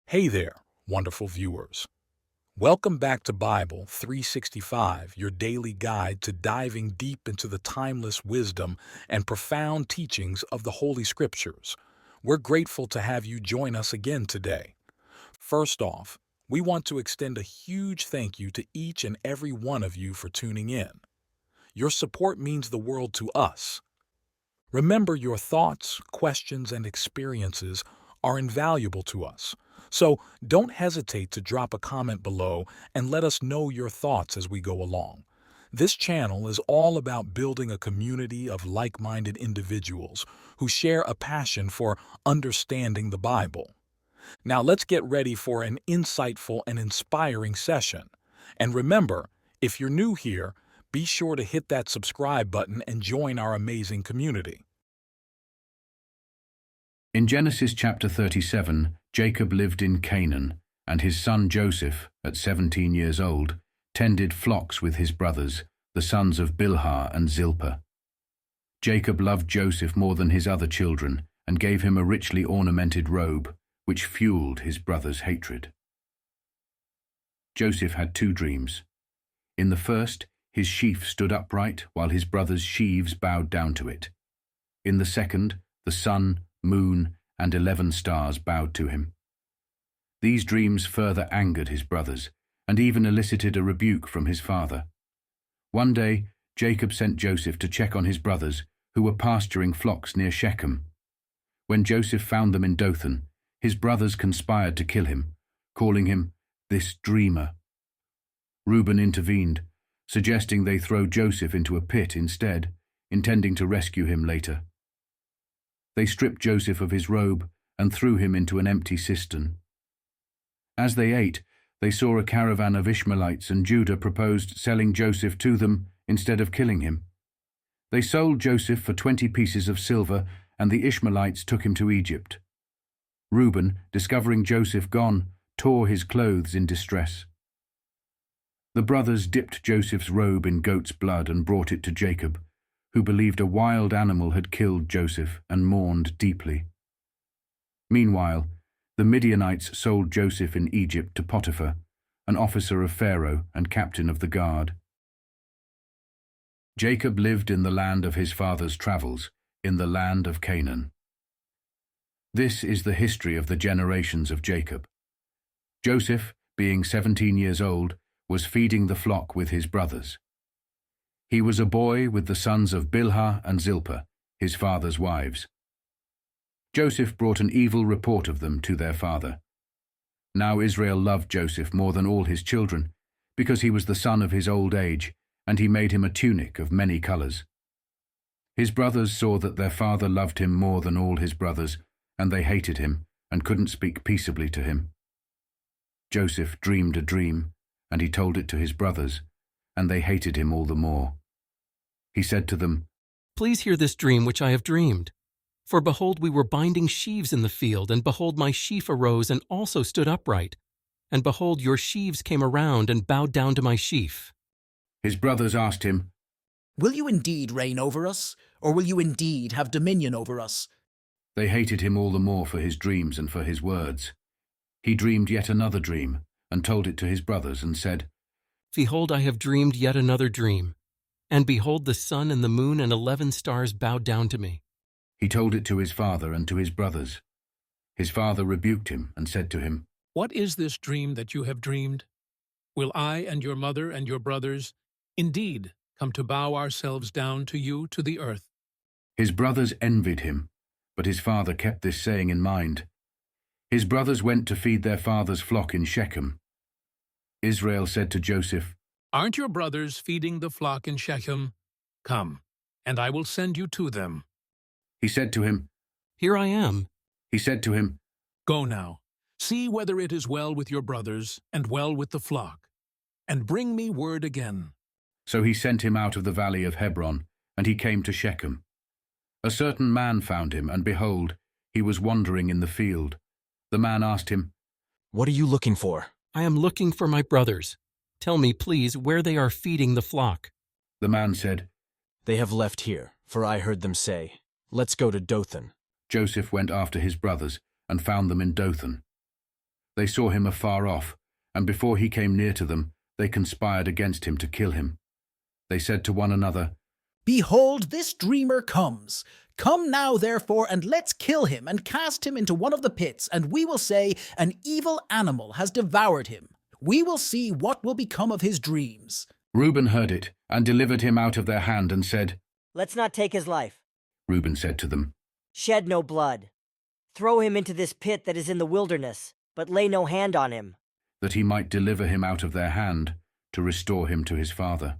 Hey there, wonderful viewers. Welcome back to Bible 365, your daily guide to diving deep into the timeless wisdom and profound teachings of the Holy Scriptures. We're grateful to have you join us again today. First off, we want to extend a huge thank you to each and every one of you for tuning in. Your support means the world to us. Remember, your thoughts, questions, and experiences are invaluable to us. So don't hesitate to drop a comment below and let us know your thoughts as we go along. This channel is all about building a community of like-minded individuals who share a passion for understanding the Bible. Now let's get ready for an insightful and inspiring session. And remember, if you're new here, be sure to hit that subscribe button and join our amazing community. In Genesis chapter 37, Jacob lived in Canaan, and his son Joseph, at 17 years old, tended flocks with his brothers, the sons of Bilhah and Zilpah. Jacob loved Joseph more than his other children, and gave him a richly ornamented robe, which fueled his brothers' hatred. Joseph had two dreams. In the first, his sheaf stood upright, while his brothers' sheaves bowed down to it. In the second, the sun, moon, and 11 stars bowed to him. These dreams further angered his brothers, and even elicited a rebuke from his father. One day, Jacob sent Joseph to check on his brothers, who were pasturing flocks near Shechem. When Joseph found them in Dothan, his brothers conspired to kill him, calling him this dreamer. Reuben intervened, suggesting they throw Joseph into a pit instead, intending to rescue him later. They stripped Joseph of his robe and threw him into an empty cistern. As they ate, they saw a caravan of Ishmaelites and Judah proposed selling Joseph to them instead of killing him. They sold Joseph for 20 pieces of silver, and the Ishmaelites took him to Egypt. Reuben, discovering Joseph gone, tore his clothes in distress. The brothers dipped Joseph's robe in goat's blood and brought it to Jacob, who believed a wild animal had killed Joseph and mourned deeply. Meanwhile, the Midianites sold Joseph in Egypt to Potiphar, an officer of Pharaoh and captain of the guard. Jacob lived in the land of his father's travels, in the land of Canaan. This is the history of the generations of Jacob. Joseph, being 17 years old, was feeding the flock with his brothers. He was a boy with the sons of Bilhah and Zilpah, his father's wives. Joseph brought an evil report of them to their father. Now Israel loved Joseph more than all his children, because he was the son of his old age, and he made him a tunic of many colors. His brothers saw that their father loved him more than all his brothers, and they hated him, and couldn't speak peaceably to him. Joseph dreamed a dream, and he told it to his brothers, and they hated him all the more. He said to them, "Please hear this dream which I have dreamed. For behold, we were binding sheaves in the field, and behold, my sheaf arose and also stood upright. And behold, your sheaves came around and bowed down to my sheaf." His brothers asked him, "Will you indeed reign over us, or will you indeed have dominion over us?" They hated him all the more for his dreams and for his words. He dreamed yet another dream, and told it to his brothers, and said, "Behold, I have dreamed yet another dream. And behold, the sun and the moon and 11 stars bowed down to me." He told it to his father and to his brothers. His father rebuked him and said to him, "What is this dream that you have dreamed? Will I and your mother and your brothers indeed come to bow ourselves down to you to the earth?" His brothers envied him, but his father kept this saying in mind. His brothers went to feed their father's flock in Shechem. Israel said to Joseph, "Aren't your brothers feeding the flock in Shechem? Come, and I will send you to them." He said to him, "Here I am." He said to him, "Go now, see whether it is well with your brothers and well with the flock, and bring me word again." So he sent him out of the valley of Hebron, and he came to Shechem. A certain man found him, and behold, he was wandering in the field. The man asked him, "What are you looking for?" "I am looking for my brothers. Tell me, please, where they are feeding the flock." The man said, "They have left here, for I heard them say, 'Let's go to Dothan.'" Joseph went after his brothers and found them in Dothan. They saw him afar off, and before he came near to them, they conspired against him to kill him. They said to one another, Behold, this dreamer comes. Come now, therefore, and let's kill him and cast him into one of the pits, and we will say, An evil animal has devoured him. We will see what will become of his dreams. Reuben heard it, and delivered him out of their hand, and said, Let's not take his life. Reuben said to them, Shed no blood. Throw him into this pit that is in the wilderness, but lay no hand on him. that he might deliver him out of their hand, to restore him to his father.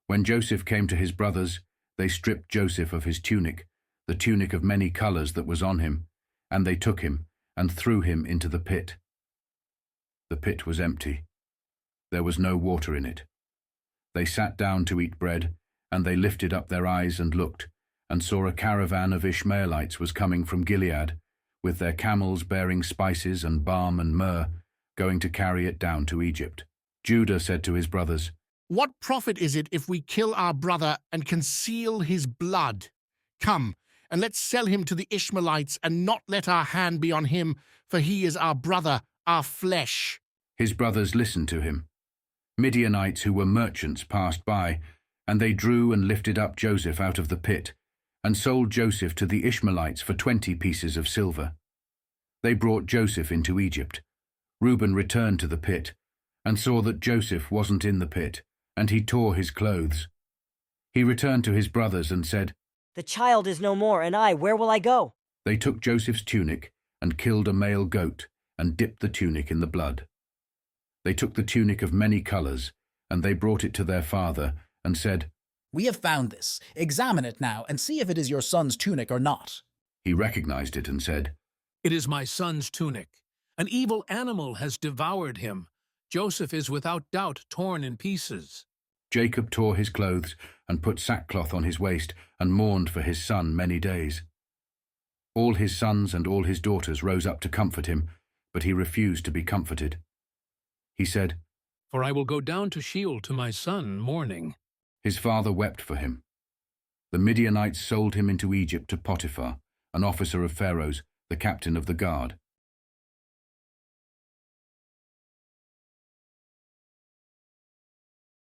When Joseph came to his brothers, they stripped Joseph of his tunic, the tunic of many colors that was on him, and they took him and threw him into the pit. The pit was empty. There was no water in it. They sat down to eat bread, and they lifted up their eyes and looked, and saw a caravan of Ishmaelites was coming from Gilead, with their camels bearing spices and balm and myrrh, going to carry it down to Egypt. Judah said to his brothers, What profit is it if we kill our brother and conceal his blood? Come, and let's sell him to the Ishmaelites, and not let our hand be on him, for he is our brother, our flesh. His brothers listened to him. Midianites who were merchants passed by, and they drew and lifted up Joseph out of the pit, and sold Joseph to the Ishmaelites for 20 pieces of silver. They brought Joseph into Egypt. Reuben returned to the pit, and saw that Joseph wasn't in the pit, and he tore his clothes. He returned to his brothers and said, The child is no more, and where will I go? They took Joseph's tunic and killed a male goat and dipped the tunic in the blood. They took the tunic of many colors, and they brought it to their father and said, We have found this. Examine it now and see if it is your son's tunic or not. He recognized it and said, It is my son's tunic. An evil animal has devoured him. Joseph is without doubt torn in pieces. Jacob tore his clothes and put sackcloth on his waist and mourned for his son many days. All his sons and all his daughters rose up to comfort him, but he refused to be comforted. He said, For I will go down to Sheol to my son, mourning. His father wept for him. The Midianites sold him into Egypt to Potiphar, an officer of Pharaoh's, the captain of the guard.